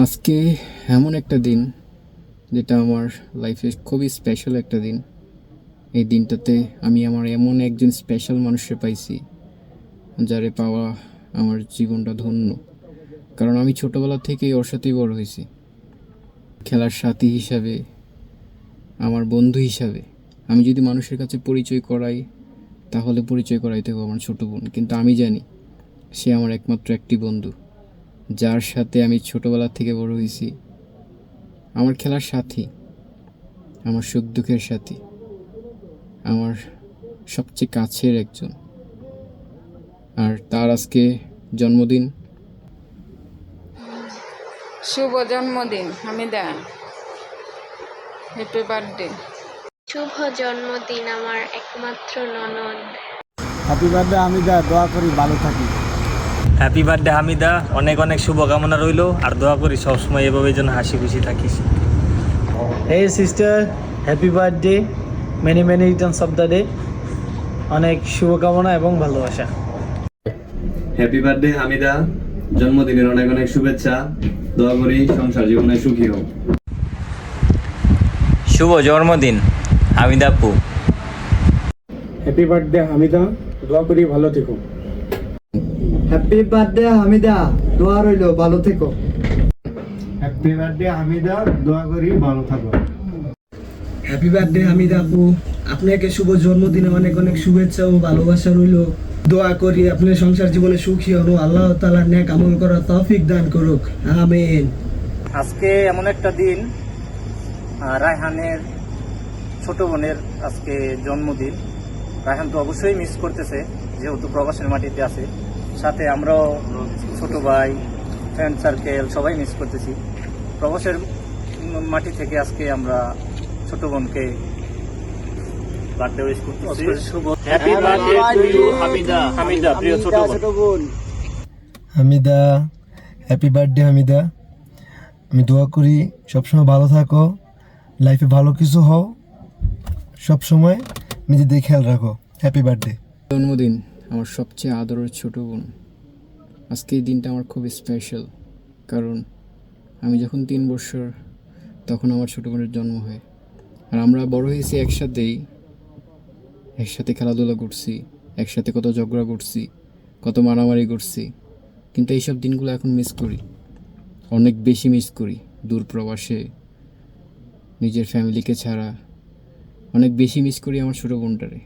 আজকে এমন একটা দিন যেটা আমার লাইফে খুবই স্পেশাল একটা দিন। এই দিনটাতে আমি আমার এমন একজন স্পেশাল মানুষকে পাইছি, যারে পাওয়া আমার জীবনটা ধন্য। কারণ আমি ছোটোবেলা থেকেই ওর সাথেই বড় হয়েছি, খেলার সাথী হিসাবে, আমার বন্ধু হিসাবে। আমি যদি মানুষের কাছে পরিচয় করাই, তাহলে পরিচয় করাইতে হবে আমার ছোটো বোন। কিন্তু আমি জানি সে আমার একমাত্র একটি বন্ধু, যার সাথে আমি ছোটোবেলা থেকে বড় হয়েছি, আমার খেলার সাথী, আমার সুখ দুঃখের সাথী, আমার সবচেয়ে কাছের একজন। আর তার আজকে জন্মদিন। শুভ জন্মদিন হামিদা, হ্যাপি বার্থডে। শুভ জন্মদিন আমার একমাত্র ননদ। হ্যাপি বার্থডে হামিদা, দোয়া করি ভালো থাকি। হ্যাপি বার্থডে হামিদা, অনেক অনেক শুভকামনা রইল, আর দোয়া করি সবসময় এভাবে যেন হাসি খুশি থাকিস। Hey sister, happy birthday, many many returns of the day. অনেক শুভকামনা এবং ভালোবাসা। হ্যাপি বার্থডে হামিদা, জন্মদিনের অনেক অনেক শুভেচ্ছা। দোয়া করি সংসার জীবনে সুখী হোক। শুভ জন্মদিন হামিদা আপু। হ্যাপি বার্থডে হামিদা, দোয়া করি ভালো থেকো। হ্যাপি বার্থডে হামিদা, দোয়া রইল ভালো থেকো। হ্যাপি বার্থডে হামিদা, দোয়া করি ভালো থাকো। হ্যাপি বার্থডে হামিদা আপু, আপনাকে শুভ জন্মদিনে অনেক অনেক শুভেচ্ছা ও ভালোবাসা রইল। দোয়া করি আপনার সংসার জীবনে সুখী হন, আল্লাহ তাআলা নেক আমল করার তৌফিক দান করুক, আমিন। আজকে এমন একটা দিন, রায়হানের ছোট বোনের আজকে জন্মদিন। রায়হান তো অবশ্যই মিস করতেছে, যেহেতু প্রবাসের মাটিতে আছে। সাথে আমরাও ছোট ভাই, ফ্রেন্ড সার্কেল সবাই মিস করতেছি। প্রবাসের মাটি থেকে আজকে আমরা ছোট বোনকে বার্থডে উইশ করতেছি। Happy birthday to you Hamida. Hamida প্রিয় ছোট বোন। হামিদা, হ্যাপি বার্থডে হামিদা, আমি দোয়া করি সবসময় ভালো থাকো, লাইফে ভালো কিছু হও, সবসময় নিজেদের খেয়াল রাখো। Happy birthday. জন্মদিন আমার সবচেয়ে আদরের ছোট বোন। আজকে এই দিনটা আমার খুব স্পেশাল, কারণ আমি যখন 3 বছর, তখন আমার ছোটো বোনের জন্ম হয়। আর আমরা বড় হয়েছি একসাথেই, একসাথে খেলাধুলা করছি, একসাথে কত ঝগড়া করছি, কত মারামারি করছি। কিন্তু এইসব দিনগুলো এখন মিস করি, অনেক বেশি মিস করি। দূর প্রবাসে, নিজের ফ্যামিলিকে ছাড়া অনেক বেশি মিস করি আমার ছোটো বোনটারে।